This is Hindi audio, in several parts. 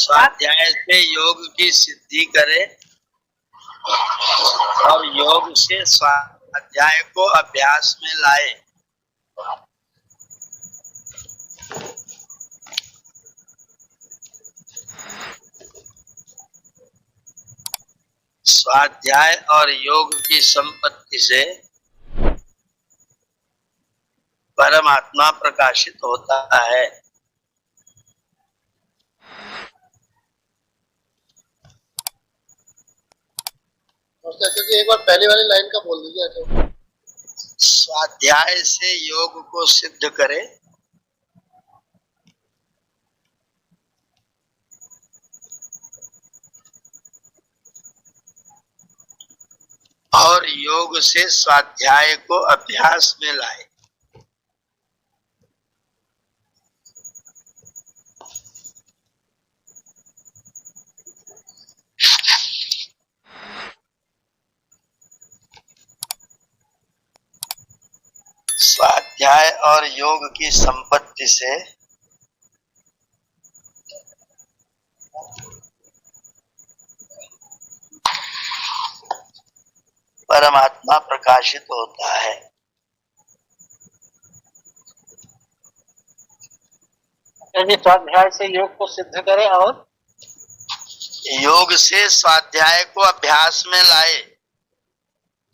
स्वाध्याय से योग की सिद्धि करे और योग से स्वाध्याय को अभ्यास में लाए। स्वाध्याय और योग की संपत्ति से परमात्मा प्रकाशित होता है। एक बार पहले वाली लाइन का बोल दीजिए। स्वाध्याय से योग को सिद्ध करे और योग से स्वाध्याय को अभ्यास में लाए। स्वाध्याय और योग की संपत्ति से परमात्मा प्रकाशित होता है। स्वाध्याय से योग को सिद्ध करे और योग से स्वाध्याय को अभ्यास में लाए।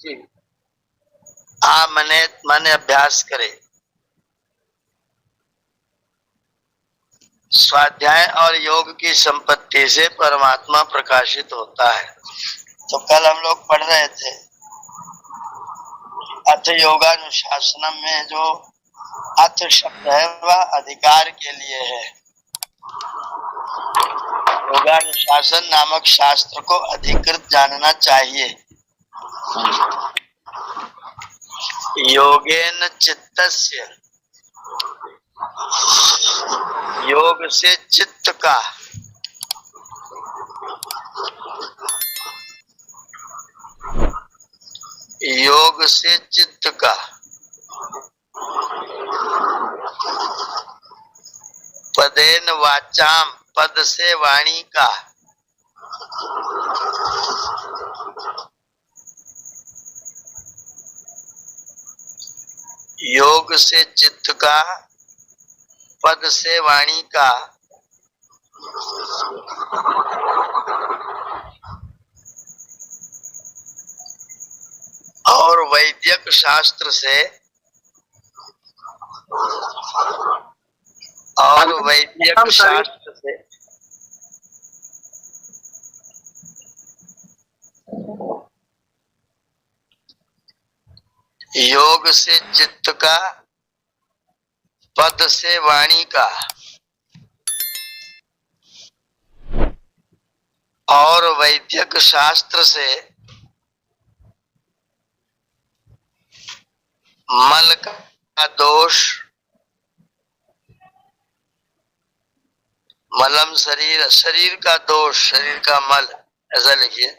जी मने अभ्यास करे। स्वाध्याय और योग की संपत्ति से परमात्मा प्रकाशित होता है। तो कल हम लोग पढ़ रहे थे अथ योगानुशासनम में जो अथ शब्द है वह अधिकार के लिए है। योगानुशासन नामक शास्त्र को अधिकृत जानना चाहिए। योगेन चित्तस्य, योग से चित्त का योग से चित्त का पदेन वाचाम, पद से वाणी का योग से चित्त का पद से वाणी का और वैदिक शास्त्र से योग से चित्त का पद से वाणी का और वैदिक शास्त्र से मल का दोष, मलम शरीर, शरीर का दोष, शरीर का मल, ऐसा लिखिए।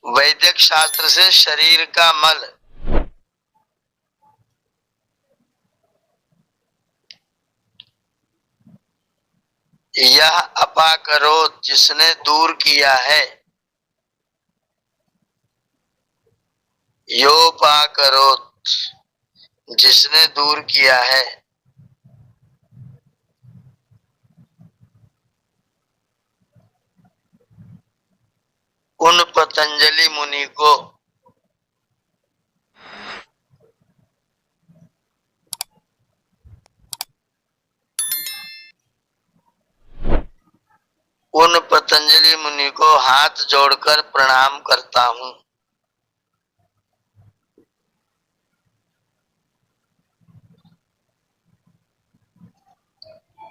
वैदिक शास्त्र से शरीर का मल, यह अपाकरोत, जिसने दूर किया है। योपाकरोत, जिसने दूर किया है। उन पतंजलि मुनि को हाथ जोड़कर प्रणाम करता हूँ।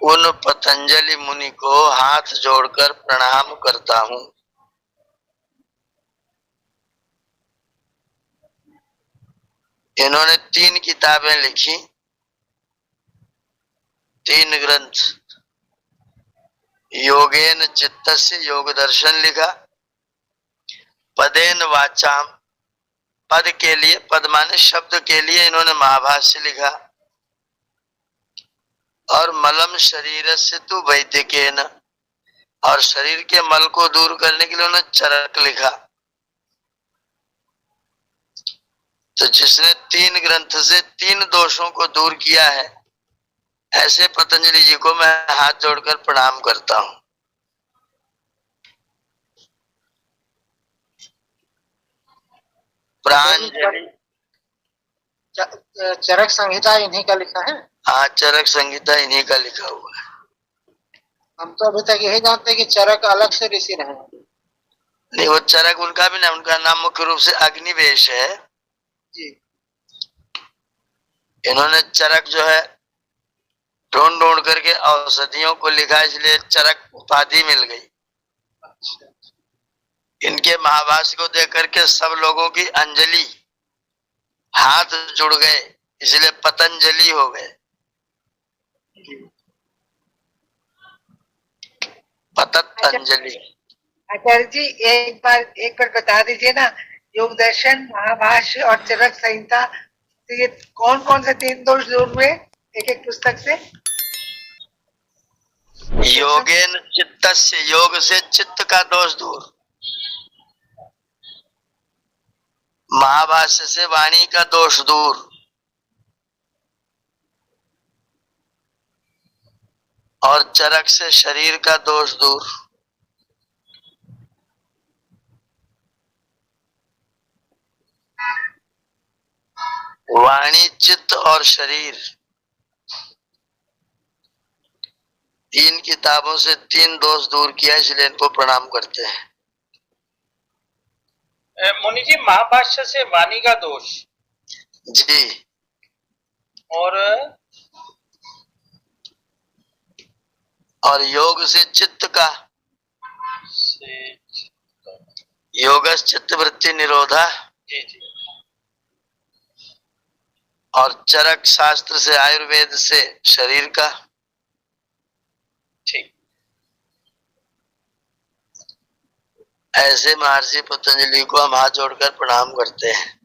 उन पतंजलि मुनि को हाथ जोड़कर प्रणाम करता हूँ। इन्होंने 3 किताबें लिखी, 3 ग्रंथ। योगेन चित्तस्य, योग दर्शन लिखा। पदेन वाचाम, पद के लिए, पद माने शब्द के लिए इन्होंने महाभाष्य लिखा। और मलम शरीर से तू वैद्यकेन, और शरीर के मल को दूर करने के लिए उन्होंने चरक लिखा। तो जिसने 3 ग्रंथ से 3 दोषों को दूर किया है, ऐसे पतंजलि जी को मैं हाथ जोड़कर प्रणाम करता हूँ। प्रांजलि, चरक संहिता इन्हीं का लिखा है। हाँ, चरक संहिता इन्हीं का लिखा हुआ है। हम तो अभी तक यही जानते हैं कि चरक अलग से ऋषि रहे। नहीं, वो चरक उनका भी नाम, उनका नाम मुख्य रूप से अग्निवेश है जी। इन्होंने चरक जो है ढूंढ ढूंढ करके औषधियों को लिखा, इसलिए चरक उपाधि मिल गई। अच्छा। इनके महाभाष्य को देख करके सब लोगों की अंजलि, हाथ जुड़ गए, इसलिए पतंजलि हो गए। पतंजलि। आचार्य जी एक बार बता दीजिए ना, योग दर्शन, महाभाष्य और चरक संहिता, तो ये कौन कौन से 3 दोष दूर हुए एक एक पुस्तक से? योगेन चित्तस्य, योग से चित्त का दोष दूर। महाभाष्य से वाणी का दोष दूर, और चरक से शरीर का दोष दूर। वाणी, चित्त और शरीर, 3 किताबों से 3 दोष दूर किया, इसलिए इनको प्रणाम करते हैं। मुनि जी, महाभाष्य से वाणी का दोष जी, और योग से चित्त का, योगस चित्त वृत्ति निरोधा। जी जी। और चरक शास्त्र से, आयुर्वेद से शरीर का। ठीक। ऐसे महर्षि पतंजलि को हम हाथ जोड़कर प्रणाम करते हैं।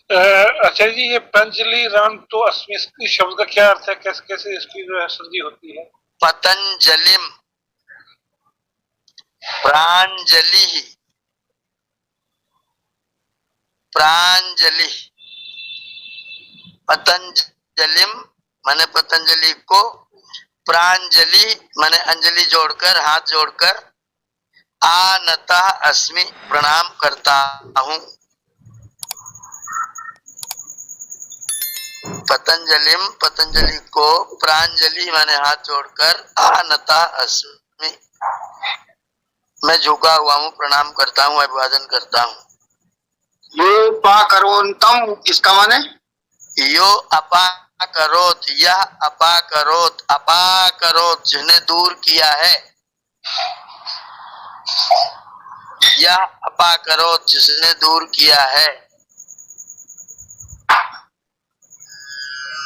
आचार्य जी, ये पंजलि राम तो अस्मि, इस शब्द का क्या अर्थ है? कैसे कैसे इसकी जो है संधि होती है? पतंजलिम, प्रांजलि, प्रांजलि। पतंजलिम माने पतंजलि को, प्रांजलि माने अंजलि जोड़कर, हाथ जोड़कर, आनता अस्मि, प्रणाम करता हूँ। पतंजलिम, पतंजलि को, प्रांजलि माने हाथ जोड़कर, आनता अस्मि, मैं झुका हुआ हूँ, प्रणाम करता हूँ, अभिवादन करता हूँ। यो पाकरोन्तम, इसका माने यो अपाकरोत, यह अपाकरोत, अपाकरोत जिसने दूर किया है, यह अपाकरोत जिसने दूर किया है।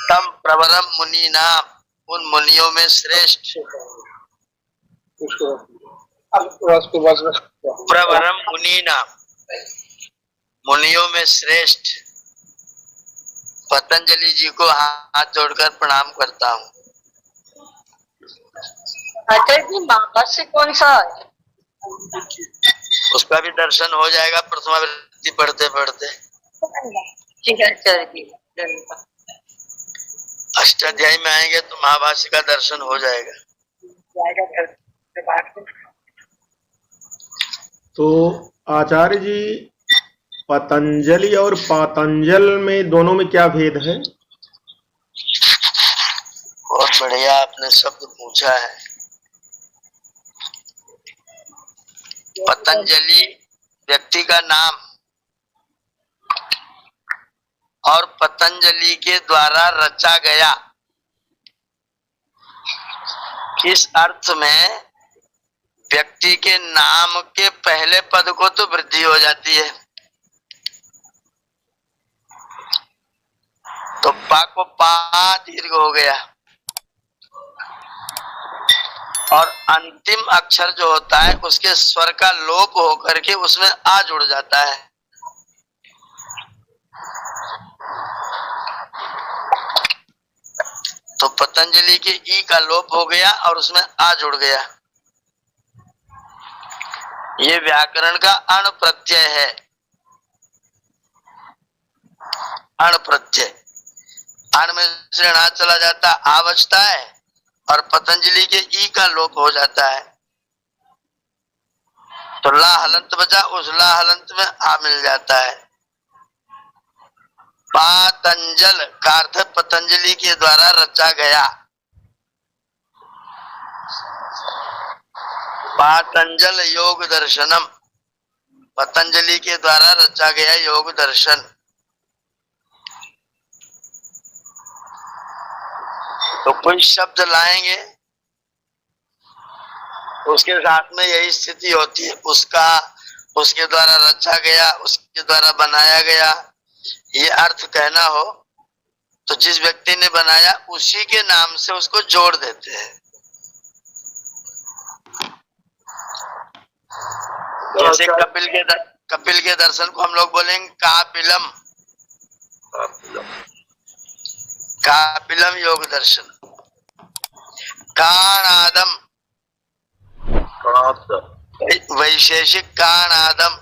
तम प्रवरम मुनि नाम, उन मुनियों में श्रेष्ठ। प्रवरम मुनि नाम, मुनियों में श्रेष्ठ पतंजलि जी को हाथ जोड़कर प्रणाम करता हूँ। आचार्य जी, महाभाष्य कौन सा है? उसका भी दर्शन हो जाएगा प्रथमावृत्ति पढ़ते पढ़ते। ठीक है आचार्य जी। अष्टाध्यायी में आएंगे तो महाभाष्य का दर्शन हो जाएगा। तो आचार्य जी, पतंजलि और पातंजल में दोनों में क्या भेद है? बहुत बढ़िया आपने शब्द पूछा है। पतंजलि व्यक्ति का नाम, और पतंजलि के द्वारा रचा गया, इस अर्थ में व्यक्ति के नाम के पहले पद को तो वृद्धि हो जाती है, तो पा को पा दीर्घ हो गया, और अंतिम अक्षर जो होता है उसके स्वर का लोप होकर के उसमें आ जुड़ जाता है। तो पतंजलि के ई का लोप हो गया और उसमें आ जुड़ गया। ये व्याकरण का अण प्रत्यय है। अण प्रत्यय, अण में से णा चला जाता, आ बचता है और पतंजलि के ई का लोप हो जाता है, तो ला हलंत बचा, उस ला हलंत में आ मिल जाता है। पातंजल का अर्थ पतंजलि के द्वारा रचा गया। पातंजल योग दर्शनम, पतंजलि के द्वारा रचा गया योग दर्शन। तो कोई शब्द लाएंगे उसके साथ में यही स्थिति होती है, उसका, उसके द्वारा रचा गया, उसके द्वारा बनाया गया, ये अर्थ कहना हो तो जिस व्यक्ति ने बनाया उसी के नाम से उसको जोड़ देते हैं। जैसे कपिल के दर्शन को हम लोग बोलेंगे कापिलम, कापिलम योग दर्शन। काणादम, वैशेषिक काणादम।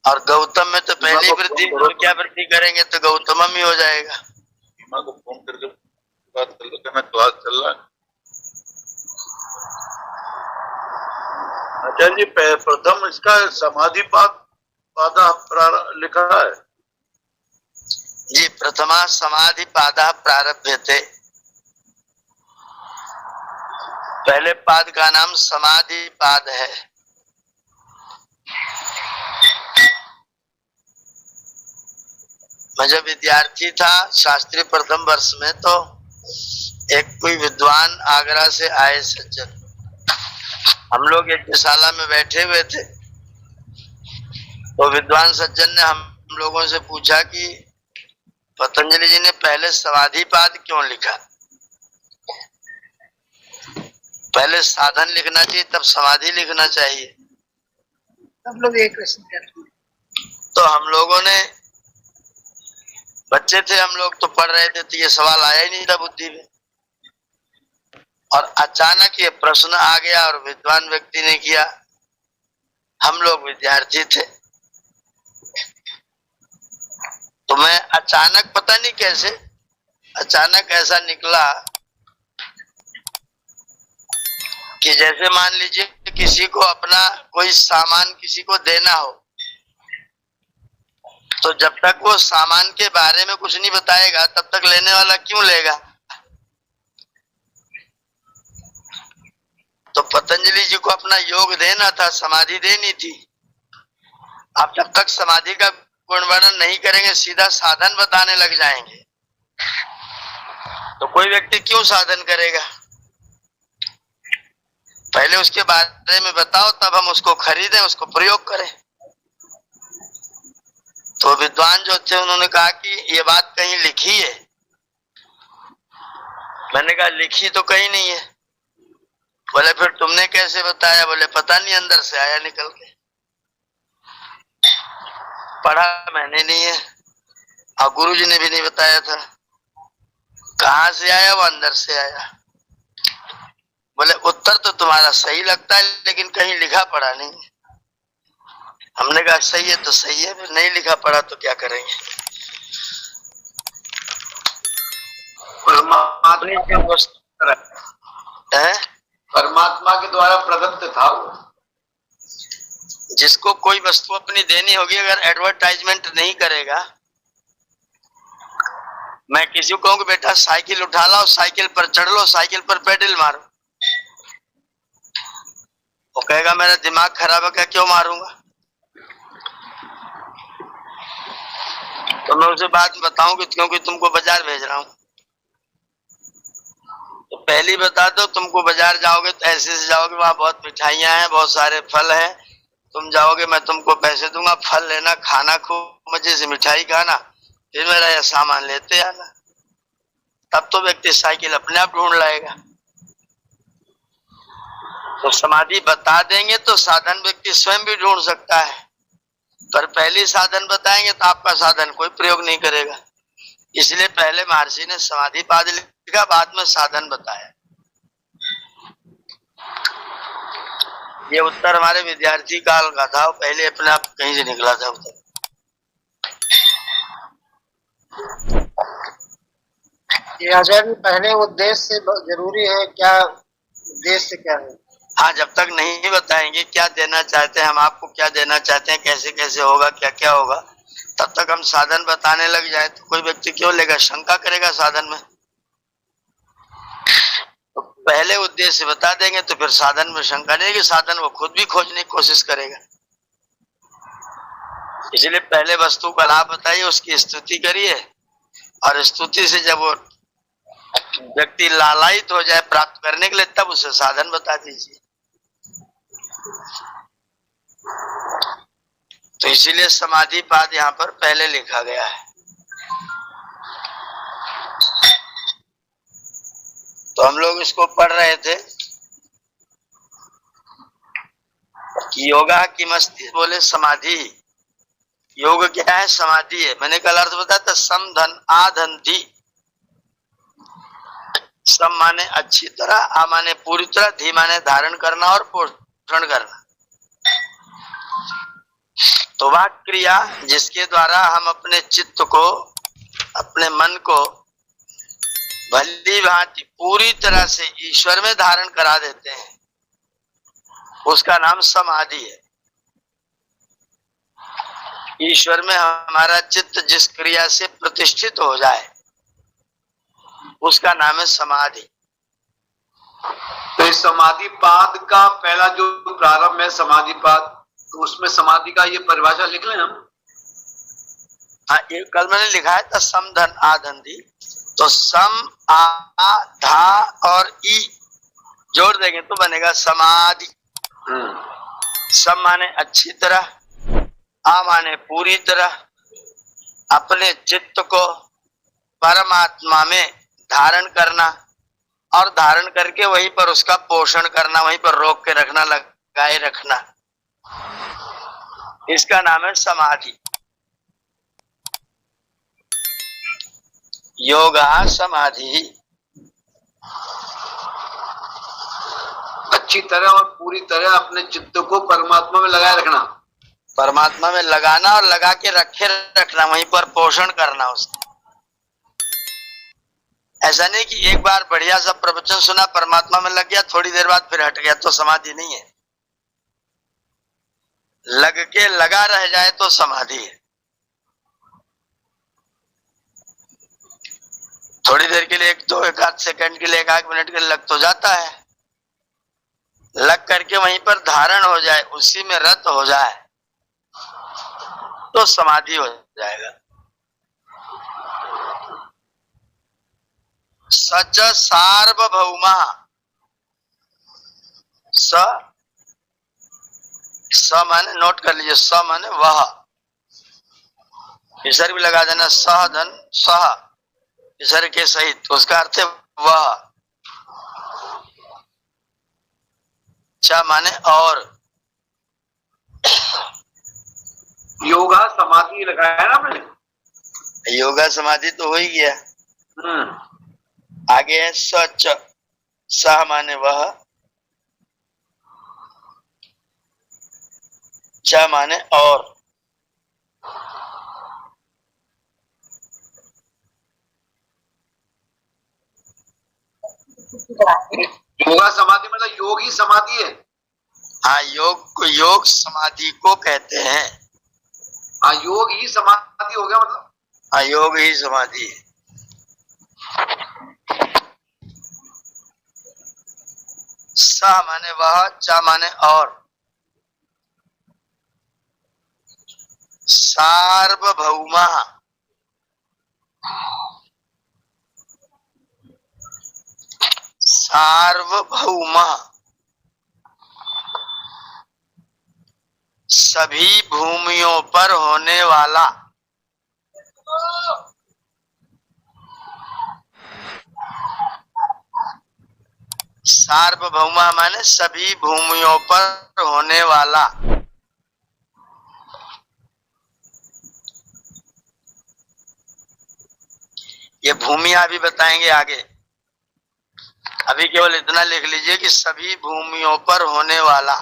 और गौतम में तो पहली वृद्धि, तो क्या वृद्धि करेंगे तो गौतमम ही हो जाएगा। सीमा को फोन करके बात कर लो कि मैं क्लास चल रहा है। आचार्य जी प्रथम इसका समाधि पादा लिखा है जी, प्रथमा समाधि पादा प्रारभ्यते। पहले पाद का नाम समाधि पाद है। मैं जब विद्यार्थी था शास्त्री प्रथम वर्ष में, तो एक कोई विद्वान आगरा से आए सज्जन, हम लोग एक शाला में बैठे हुए थे, तो विद्वान सज्जन ने हम लोगों से पूछा कि पतंजलि जी ने पहले समाधिपाद क्यों लिखा, पहले साधन लिखना चाहिए तब समाधि लिखना चाहिए। सब लोग एक प्रश्न करते हैं। तो हम लोगों ने, बच्चे थे हम लोग, तो पढ़ रहे थे, तो ये सवाल आया ही नहीं था बुद्धि में, और अचानक ये प्रश्न आ गया और विद्वान व्यक्ति ने किया। हम लोग विद्यार्थी थे, तो मैं अचानक, पता नहीं कैसे अचानक ऐसा निकला कि जैसे मान लीजिए किसी को अपना कोई सामान किसी को देना हो, तो जब तक वो सामान के बारे में कुछ नहीं बताएगा तब तक लेने वाला क्यों लेगा। तो पतंजलि जी को अपना योग देना था, समाधि देनी थी। आप जब तक समाधि का गुण वर्णन नहीं करेंगे, सीधा साधन बताने लग जाएंगे, तो कोई व्यक्ति क्यों साधन करेगा। पहले उसके बारे में बताओ, तब हम उसको खरीदें, उसको प्रयोग करें। तो विद्वान जो थे उन्होंने कहा कि ये बात कहीं लिखी है। मैंने कहा लिखी तो कहीं नहीं है। बोले फिर तुमने कैसे बताया? बोले पता नहीं, अंदर से आया निकल के, पढ़ा मैंने नहीं है और गुरुजी ने भी नहीं बताया था। कहाँ से आया? वो अंदर से आया। बोले उत्तर तो तुम्हारा सही लगता है, लेकिन कहीं लिखा पढ़ा नहीं है। हमने कहा सही है तो सही है, फिर नहीं लिखा पढ़ा तो क्या करेंगे। परमात्मा के द्वारा प्रदत्त था वो। जिसको कोई वस्तु अपनी देनी होगी, अगर एडवर्टाइजमेंट नहीं करेगा, मैं किसी को कहूँ बेटा साइकिल उठा लो, साइकिल पर चढ़ लो, साइकिल पर पेडल मारो, वो कहेगा मेरा दिमाग खराब है, क्या क्यों मारूंगा। तो मैं उसे बात बताऊं कि क्योंकि तुमको बाजार भेज रहा हूं, तो पहली बता दो, तुमको बाजार जाओगे तो ऐसे से जाओगे, वहां बहुत मिठाइयां हैं, बहुत सारे फल हैं, तुम जाओगे, मैं तुमको पैसे दूंगा, फल लेना, खाना, खूब मजे से मिठाई खाना, फिर मेरा यह सामान लेते आना। तब तो व्यक्ति साइकिल अपने आप ढूंढ लाएगा। तो समाधि बता देंगे तो साधन व्यक्ति स्वयं भी ढूंढ सकता है। पर पहली साधन बताएंगे तो आपका साधन कोई प्रयोग नहीं करेगा, इसलिए पहले महर्षि ने समाधि पाद लिखा, बाद में साधन बताया। ये उत्तर हमारे विद्यार्थी काल का था, पहले अपने आप कहीं से निकला था उत्तर। ये आचार्य पहले उद्देश्य जरूरी है क्या? उद्देश्य क्या है? हाँ, जब तक नहीं बताएंगे क्या देना चाहते हैं हम आपको, क्या देना चाहते हैं, कैसे कैसे होगा, क्या क्या होगा, तब तक हम साधन बताने लग जाए तो कोई व्यक्ति क्यों लेगा, शंका करेगा साधन में। तो पहले उद्देश्य बता देंगे तो फिर साधन में शंका नहीं कि साधन वो खुद भी खोजने की कोशिश करेगा। इसलिए पहले वस्तु का लाभ बताइए, उसकी स्तुति करिए, और स्तुति से जब वो व्यक्ति लालायित हो जाए प्राप्त करने के लिए, तब उसे साधन बता दीजिए। तो इसीलिए समाधि पाद यहाँ पर पहले लिखा गया है। तो हम लोग इसको पढ़ रहे थे कि योगा की मस्ती बोले समाधि। योग क्या है? समाधि है। मैंने कल अर्थ बताया था, सम धन आ धन धी। सम माने अच्छी तरह, आ माने पूरी तरह, धी माने धारण करना और पोषण करना। तो वह क्रिया जिसके द्वारा हम अपने चित्त को, अपने मन को भली भांति पूरी तरह से ईश्वर में धारण करा देते हैं, उसका नाम समाधि है। ईश्वर में हमारा चित्त जिस क्रिया से प्रतिष्ठित हो जाए, उसका नाम है समाधि। तो इस समाधि पाद का पहला जो प्रारंभ है समाधि पाद, तो उसमें समाधि का ये परिभाषा लिख लें हम। हाँ, ये कल मैंने लिखा है था, सम धन आ धन धी। तो सम आ धा और ई जोड़ देंगे तो बनेगा समाधि। सम माने अच्छी तरह, आ माने पूरी तरह, अपने चित्त को परमात्मा में धारण करना, और धारण करके वहीं पर उसका पोषण करना, वहीं पर रोक के रखना, लगाए रखना, इसका नाम है समाधि। योगा समाधि। अच्छी तरह और पूरी तरह अपने चित्त को परमात्मा में लगाए रखना, परमात्मा में लगाना और लगा के रखे रखना, वहीं पर पोषण करना उसका। ऐसा नहीं कि एक बार बढ़िया सा प्रवचन सुना, परमात्मा में लग गया, थोड़ी देर बाद फिर हट गया, तो समाधि नहीं है। लग के लगा रह जाए तो समाधि है। थोड़ी देर के लिए, एक आध सेकंड के लिए, एक आध मिनट के लिए लग तो जाता है, लग करके वहीं पर धारण हो जाए, उसी में रत हो जाए, तो समाधि हो जाएगा। सच सार्वभौमा। स माने, नोट कर लीजिए, स माने वह, विसर्ग भी लगा देना, सह धन सह विसर्ग के सहित, तो उसका अर्थ है वह। च माने और। योगा समाधि लगाया ना आपने? योगा समाधि तो हो ही गया। आगे है सच, सह माने वह, च माने और। योगा समाधि मतलब योग ही समाधि है। हाँ, योग को, योग समाधि को कहते हैं। हाँ, योग ही समाधि हो गया मतलब। हाँ, योग ही समाधि है। स माने वह, च माने और। सार्वभौमा। सार्वभौमा, सभी भूमियों पर होने वाला। सार्वभौमा माने सभी भूमियों पर होने वाला। ये भूमिया भी बताएंगे आगे। अभी केवल इतना लिख लीजिए कि सभी भूमियों पर होने वाला।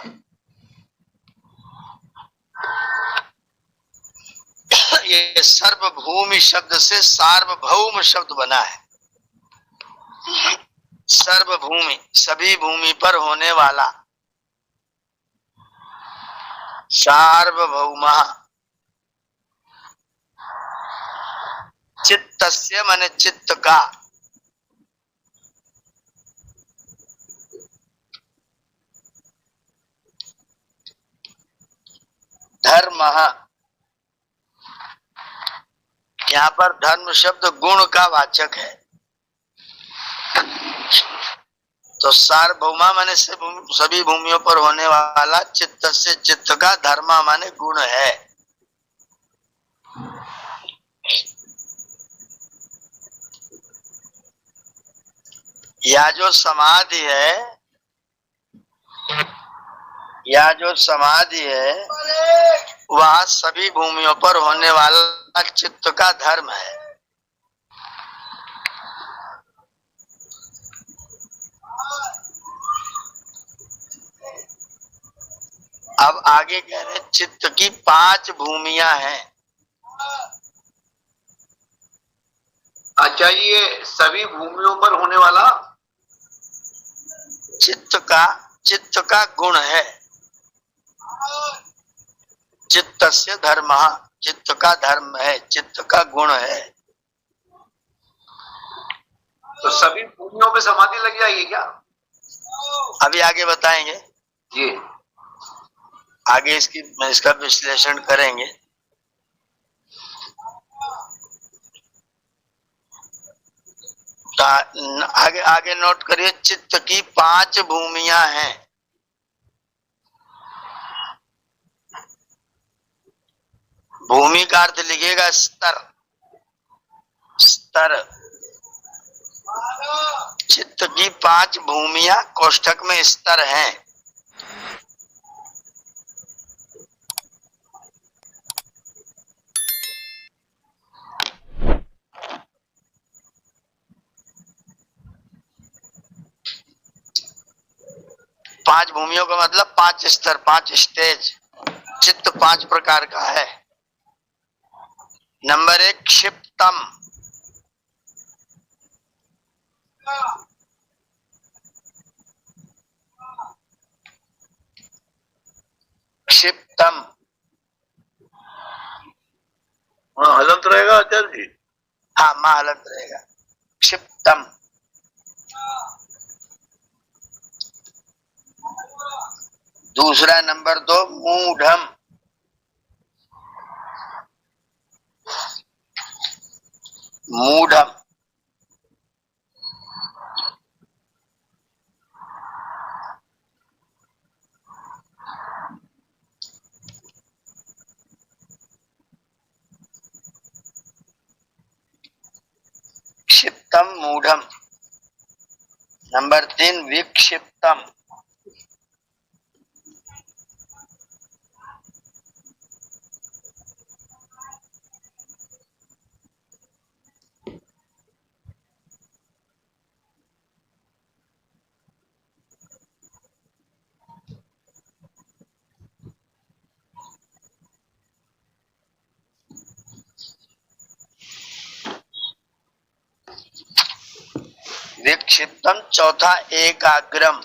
ये सर्वभूमि शब्द से सार्वभौम शब्द बना है। सर्वभूमि, सभी भूमि पर होने वाला। सार्वभौम। चित्तस्य माने चित्त का। धर्म, यहाँ पर धर्म शब्द गुण का वाचक है। तो सार्वभौमा माने सभी भूमियों पर होने वाला, चित्त से चित्त का, धर्मा माने गुण है। या जो समाधि है, या जो समाधि है वह सभी भूमियों पर होने वाला चित्त का धर्म है। अब आगे कह रहे चित्त की 5 भूमियां हैं। अच्छा, ये सभी भूमियों पर होने वाला चित्त का गुण है। चित्तस्य धर्मः, चित्त का धर्म है, चित्त का गुण है। तो सभी भूमियों पे समाधि लग जाएगी क्या? अभी आगे बताएंगे जी। आगे इसका विश्लेषण करेंगे। तो आगे नोट करिए, चित्त की 5 भूमियां हैं। भूमि का अर्थ लिखिएगा स्तर। स्तर। चित्त की 5 भूमियां कोष्ठक में स्तर हैं। पांच भूमियों का मतलब 5 स्तर, 5 स्टेज। चित्त 5 प्रकार का है। नंबर 1 क्षिप्तम। क्षिप्तम। हलंत रहेगा आचार्य जी? हाँ, मां हलंत रहेगा। क्षिप्तम। दूसरा नंबर 2 मूढ़म। मूढ़म। क्षिप्तम मूढ़म। नंबर 3 विक्षिप्तम। विक्षिप्तम। चौथा एकाग्रम।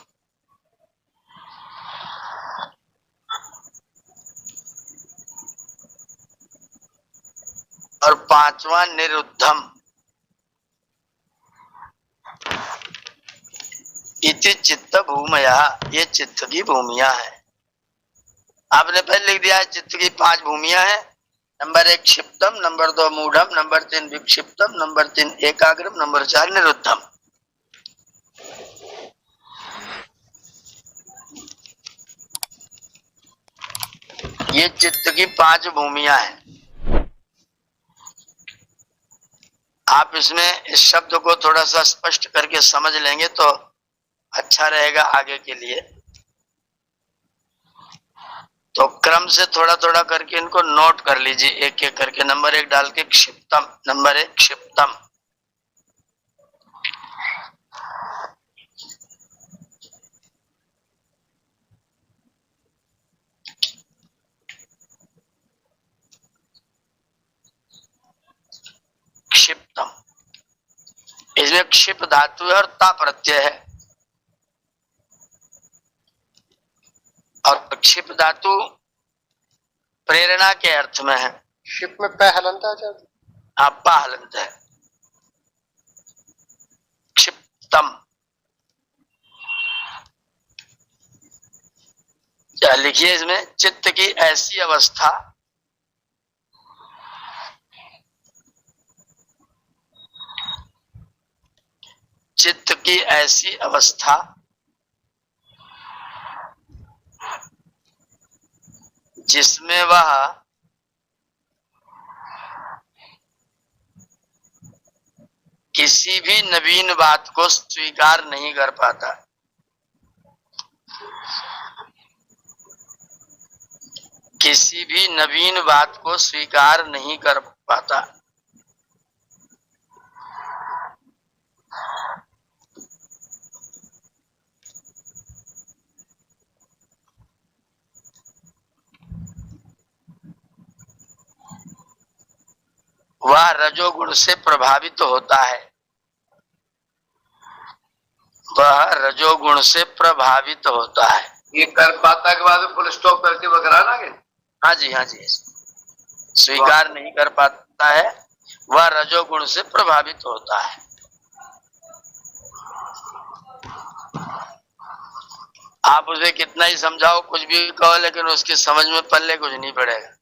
और 5वां निरुद्धम। इति चित्त भूमया। ये चित्त की भूमियां हैं। आपने पहले लिख दिया है चित्त की 5 भूमियां हैं। नंबर 1 क्षिप्तम, नंबर 2 मूढ़म, नंबर 3 विक्षिप्तम, नंबर 3 एकाग्रम, नंबर 4 निरुद्धम। ये चित्त की 5 भूमियां हैं। आप इसमें इस शब्द को थोड़ा सा स्पष्ट करके समझ लेंगे तो अच्छा रहेगा आगे के लिए। तो क्रम से थोड़ा थोड़ा करके इनको नोट कर लीजिए, एक एक करके। नंबर 1 डाल के क्षिप्तम। नंबर 1 क्षिप्तम। इसमें क्षिप धातु है और ता प्रत्यय है, और क्षिप धातु प्रेरणा के अर्थ में है। शिप में पै हलनता आचार्य जी? आपा हलंत है। क्षिप्तम, क्या लिखिए इसमें, चित्त की ऐसी अवस्था चित्त की ऐसी अवस्था जिसमें वह किसी भी नवीन बात को स्वीकार नहीं कर पाता। किसी भी नवीन बात को स्वीकार नहीं कर पाता। वह रजोगुण से प्रभावित होता है। वह रजोगुण से प्रभावित होता है। ये कर पाता के बाद फुल स्टॉप करके वगैरह ना के? हाँ जी, हाँ जी। स्वीकार नहीं कर पाता है, वह रजोगुण से प्रभावित होता है। आप उसे कितना ही समझाओ, कुछ भी कहो, लेकिन उसकी समझ में पल्ले कुछ नहीं पड़ेगा।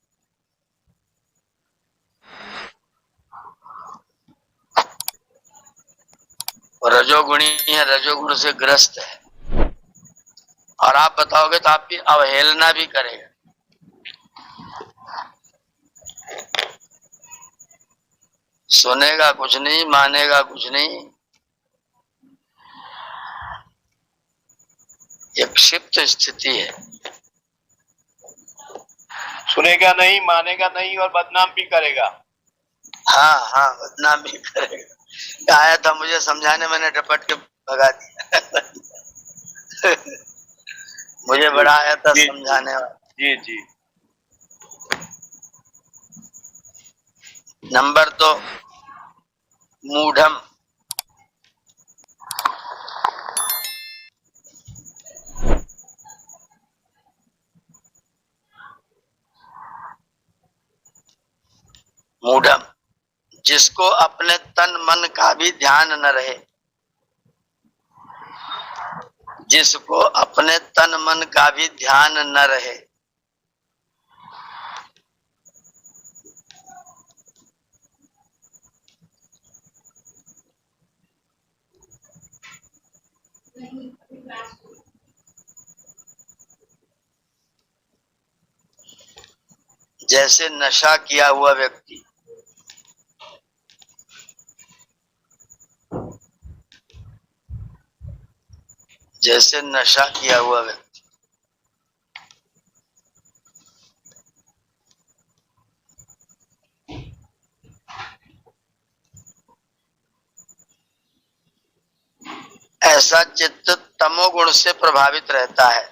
रजोगुणी है, रजोगुण से ग्रस्त है, और आप बताओगे तो आपकी अवहेलना भी करेगा। सुनेगा कुछ नहीं, मानेगा कुछ नहीं। ये क्षिप्त स्थिति है। सुनेगा नहीं, मानेगा नहीं और बदनाम भी करेगा। हाँ हाँ, बदनाम भी करेगा। आया था मुझे समझाने, मैंने डपट के भगा दिया। मुझे बड़ा आया था समझाने वाला। जी जी। नंबर 2, मूढ़म। मूढ़म, जिसको अपने तन मन का भी ध्यान न रहे। जिसको अपने तन मन का भी ध्यान न रहे। जैसे नशा किया हुआ व्यक्ति। जैसे नशा किया हुआ व्यक्ति। ऐसा चित्त तमोगुण से प्रभावित रहता है।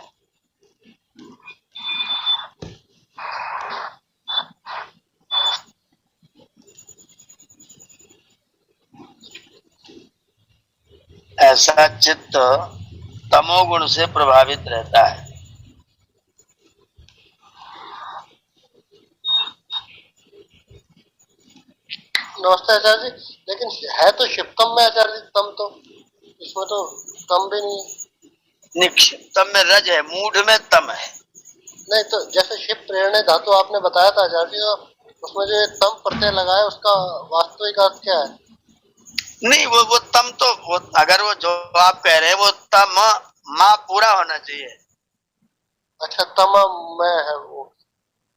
ऐसा चित्त तमोगुण से प्रभावित रहता है। नमस्ते आचार्य जी, लेकिन है तो शिप्तम में आचार्य जी, तम तो इसमें तो तम भी नहीं है। निक्षिप्तम में रज है, मूढ़ में तम है। नहीं तो जैसे शिप प्रेरणा धातु आपने बताया था आचार्य जी, तो उसमें जो तम प्रत्यय लगाया उसका वास्तविक अर्थ क्या है? नहीं, वो तम तो वो, अगर वो जो आप कह रहे हैं वो तम माँ पूरा होना चाहिए। अच्छा, तम में है वो।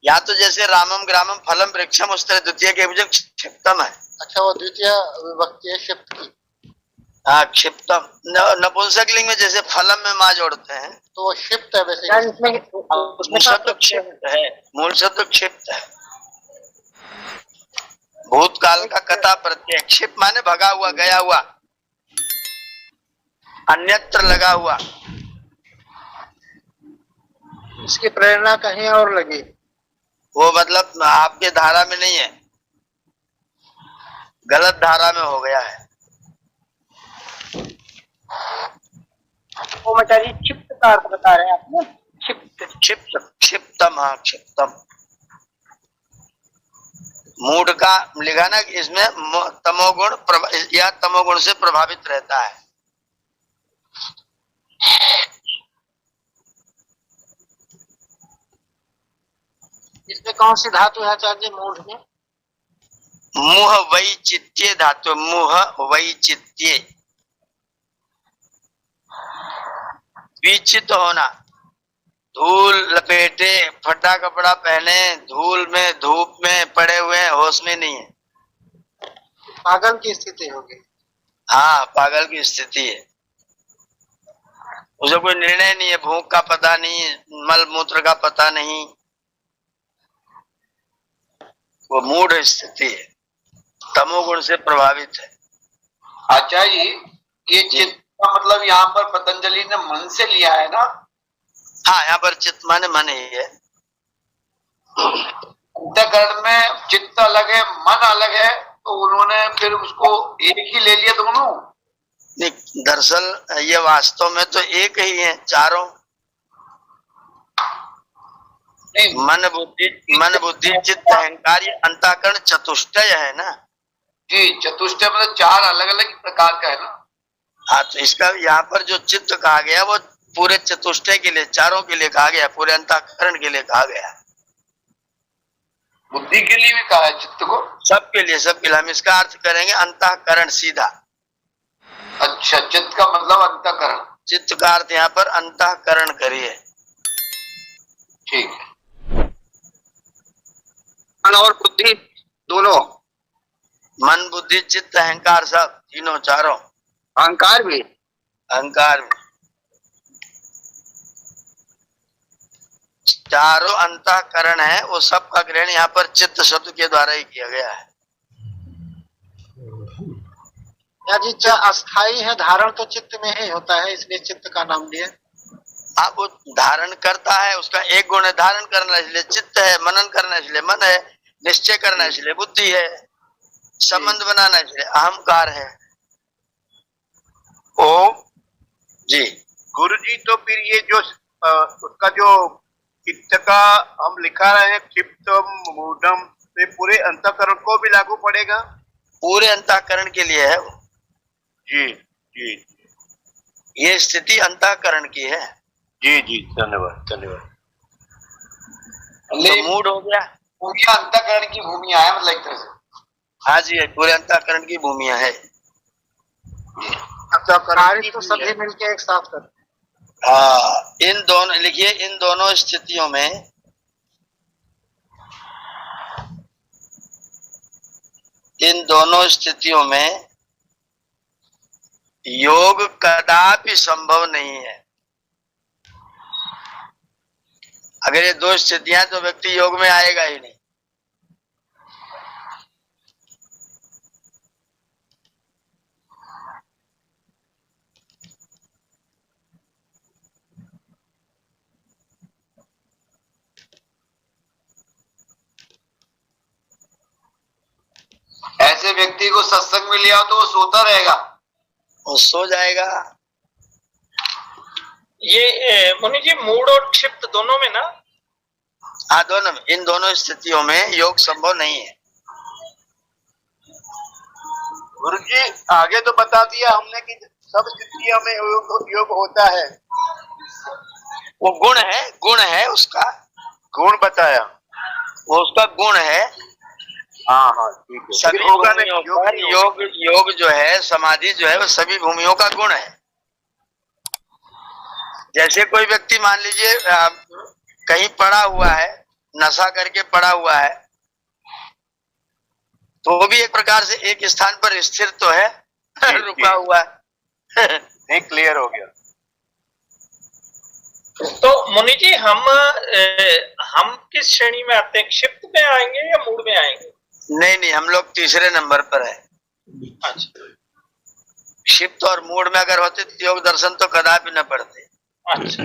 या तो जैसे रामम ग्रामम फलम वृक्षम, उस तरह द्वितीय के विजय क्षिप्तम है। अच्छा, वो द्वितीय विभक्ति है शिप्त की। हाँ, क्षिप्तम। नपुंसक लिंग में जैसे फलम में माँ जोड़ते हैं, तो वो शिप्त है वैसे। मूल शब्द क्षिप्त है। मूल शब्द क्षिप्त है। भूतकाल का कथा प्रत्यय। क्षिप माने भगा हुआ, गया हुआ, अन्यत्र लगा हुआ। इसकी प्रेरणा कहीं और लगी। वो मतलब आपके धारा में नहीं है, गलत धारा में हो गया है। ओमाचार्य क्षिप्त का अर्थ बता रहे हैं आप ना, क्षिप्त। क्षिप्त, क्षिप्तम, हाँ क्षिप्तम। मूड का लिखा ना कि इसमें तमोगुण या तमोगुण से प्रभावित रहता है। इसमें कौन सी धातु है आचार्य मूढ़ में? मुह वैचित्य धातु, मुह वैचित्य, विचित होना, धूल लपेटे, फटा कपड़ा पहने, धूल में धूप में पड़े हुए हैं, होश में नहीं है, पागल की स्थिति होगी। हाँ पागल की स्थिति है। उसे कोई निर्णय नहीं है, भूख का पता नहीं, मल मूत्र का पता नहीं, वो मूढ़ स्थिति है, तमोगुण से प्रभावित है। आचार्य जी, ये चित्त का मतलब यहाँ पर पतंजलि ने मन से लिया है ना? हाँ, यहाँ पर चित्त माने मन ही है। अंतःकरण में चित्त अलग है, मन अलग है, तो उन्होंने फिर उसको एक ही ले लिया दोनों? नहीं, दरअसल ये वास्तव में तो एक ही है, चारों। नहीं, मन बुद्धि चित्त अहंकार, ये अंतःकरण चतुष्टय है ना। जी, चतुष्टय मतलब चार अलग अलग प्रकार का है ना। हाँ, तो इसका यहाँ पर जो चित्त कहा गया वो पूरे चतुष्टय के लिए, चारों के लिए कहा गया, पूरे अंतःकरण के लिए कहा गया। बुद्धि के लिए भी कहा है चित्त को? सबके लिए, सबके लिए। हम इसका अर्थ करेंगे अंतःकरण सीधा। अच्छा, चित्त का मतलब अंतःकरण। चित्त का अर्थ यहाँ पर अंतःकरण करिए। ठीक है। मन और बुद्धि दोनों, मन बुद्धि चित्त अहंकार, सब तीनों चारों। अहंकार भी, अहंकार भी, चारों अंतःकरण है, वो सब का ग्रहण यहाँ पर चित्त शब्द के द्वारा ही किया गया है। या जी, अस्थाई है, धारण तो चित्त में ही होता है, इसलिए चित्त का नाम लिया। आप वो धारण करता है, उसका एक गुण है धारण करना, इसलिए चित्त है, मनन करना इसलिए मन है, निश्चय करना इसलिए बुद्धि है, संबंध बनाना इसलिए अहंकार है। ओम जी गुरु जी, तो फिर ये जो उसका जो चित्त का हम लिखा रहे हैं, क्षिप्तम मूढ़म, तो पूरे अंतःकरण को भी लागू पड़ेगा? पूरे अंतःकरण के लिए है वो। जी जी ये स्थिति अंतःकरण की है। जी जी, धन्यवाद धन्यवाद। तो मूड हो गया, पूरी अंतःकरण की भूमिया है, मतलब एक तरह से। हाँ जी, पूरे अंतःकरण की भूमिया है। कार्य तो सभी मिलके एक साथ करते हैं। हाँ, इन दोनों लिखिए, इन दोनों स्थितियों में योग कदापि संभव नहीं है। अगर ये दो स्थितियां, तो व्यक्ति योग में आएगा ही नहीं। ऐसे व्यक्ति को सत्संग में लिया तो वो सोता रहेगा, वो सो जाएगा। ये मुनि जी, मूड और क्षिप्त दोनों में ना? हाँ, दोनों में, इन दोनों स्थितियों में योग संभव नहीं है। गुरु जी, आगे तो बता दिया हमने कि सब स्थितियों में योग होता है। वो गुण है उसका, गुण बताया, वो उसका गुण है। हाँ हाँ ठीक है। सभी होगा भूमियों नहीं, पर योग जो है, समाधि जो है, वो सभी भूमियों का गुण है। जैसे कोई व्यक्ति मान लीजिए कहीं पड़ा हुआ है, नशा करके पड़ा हुआ है, तो वो भी एक प्रकार से एक स्थान पर स्थिर तो है, रुका हुआ है। नहीं, क्लियर हो गया। तो मुनि जी, हम किस श्रेणी में आते हैं? क्षिप्त में आएंगे या मूड में आएंगे? नहीं, हम लोग तीसरे नंबर पर है। अच्छा क्षिप्त और मूड में अगर होते तो योग दर्शन तो कदापि न पढ़ते। अच्छा।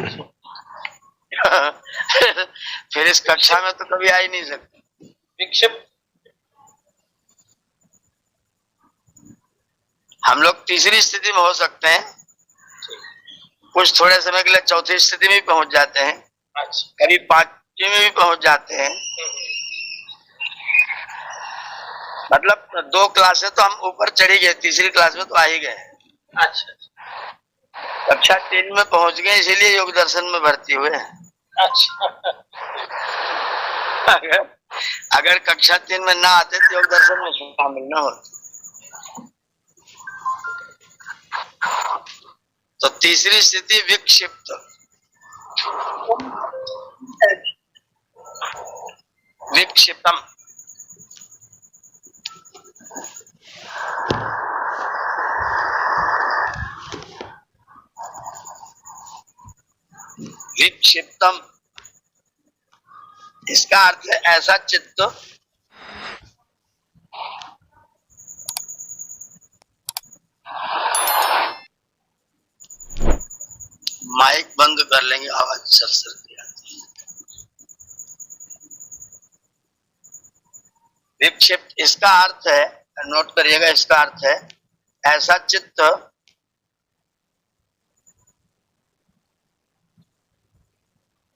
फिर इस कक्षा में तो कभी आ ही नहीं सकते। विक्षिप्त, हम लोग तीसरी स्थिति में हो सकते हैं, कुछ थोड़े समय के लिए चौथी स्थिति में भी पहुंच जाते हैं, अच्छा। कभी पांचवी में भी पहुंच जाते हैं। मतलब 2 क्लासें तो हम ऊपर चढ़ी गए, तीसरी क्लास में तो आ ही गए। अच्छा कक्षा 3 में पहुंच गए, इसीलिए योग दर्शन में भर्ती हुए। अच्छा। अगर कक्षा 3 में ना आते तो योग दर्शन में शामिल न होते। तो तीसरी स्थिति विक्षिप्त, विक्षिप्तम। विक्षिप्तम इसका अर्थ है ऐसा चित्त माइक बंद कर लेंगे, आवाज सरसर की आती है। विक्षिप्त इसका अर्थ है, नोट करिएगा, इसका अर्थ है ऐसा चित्त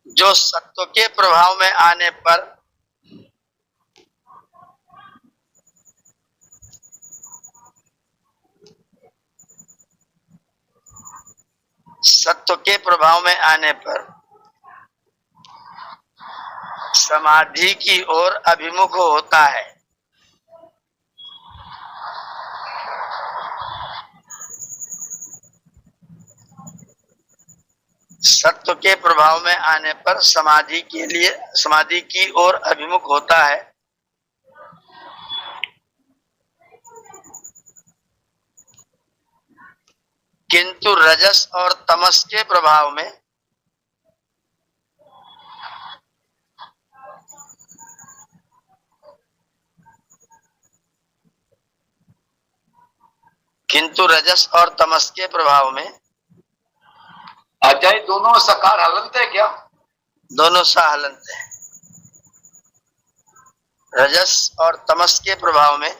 जो सत्व के प्रभाव में आने पर समाधि की ओर अभिमुख होता है। सत्व के प्रभाव में आने पर समाधि की ओर अभिमुख होता है। किंतु रजस और तमस के प्रभाव में अजय दोनों सकार हलंत है क्या? दोनों सहलंत है। रजस और तमस के प्रभाव में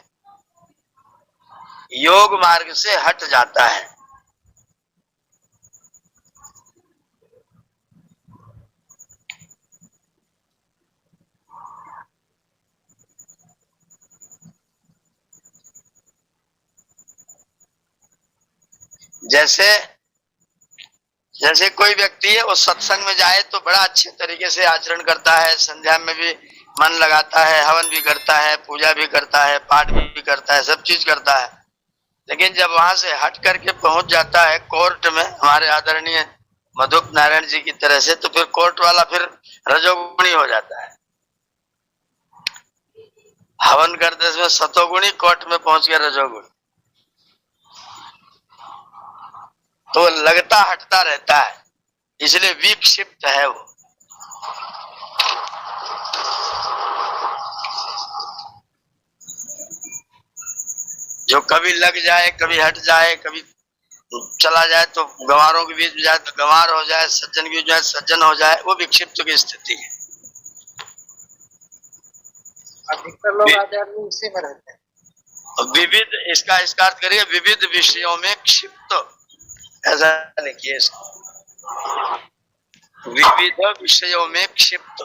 योग मार्ग से हट जाता है। जैसे कोई व्यक्ति है वो सत्संग में जाए तो बड़ा अच्छे तरीके से आचरण करता है, संध्या में भी मन लगाता है, हवन भी करता है, पूजा भी करता है, पाठ भी करता है, सब चीज करता है। लेकिन जब वहां से हट करके पहुंच जाता है कोर्ट में, हमारे आदरणीय मधुप नारायण जी की तरह से, तो फिर कोर्ट वाला फिर रजोगुणी हो जाता है। हवन करते समय सतोगुणी, कोर्ट में पहुंच गया रजोगुणी, तो लगता हटता रहता है, इसलिए विक्षिप्त है वो। जो कभी लग जाए, कभी हट जाए, कभी चला जाए तो गंवारों के बीच में जाए तो गंवार हो जाए, सज्जन के बीच में सज्जन हो जाए, वो विक्षिप्त की स्थिति है। अधिकतर लोग आध्यात्मिक उसी में रहते हैं। विविध, इसका अर्थ करिए विविध विषयों में क्षिप्त, ऐसा लिखिए इसको, विविध विषयों में क्षिप्त।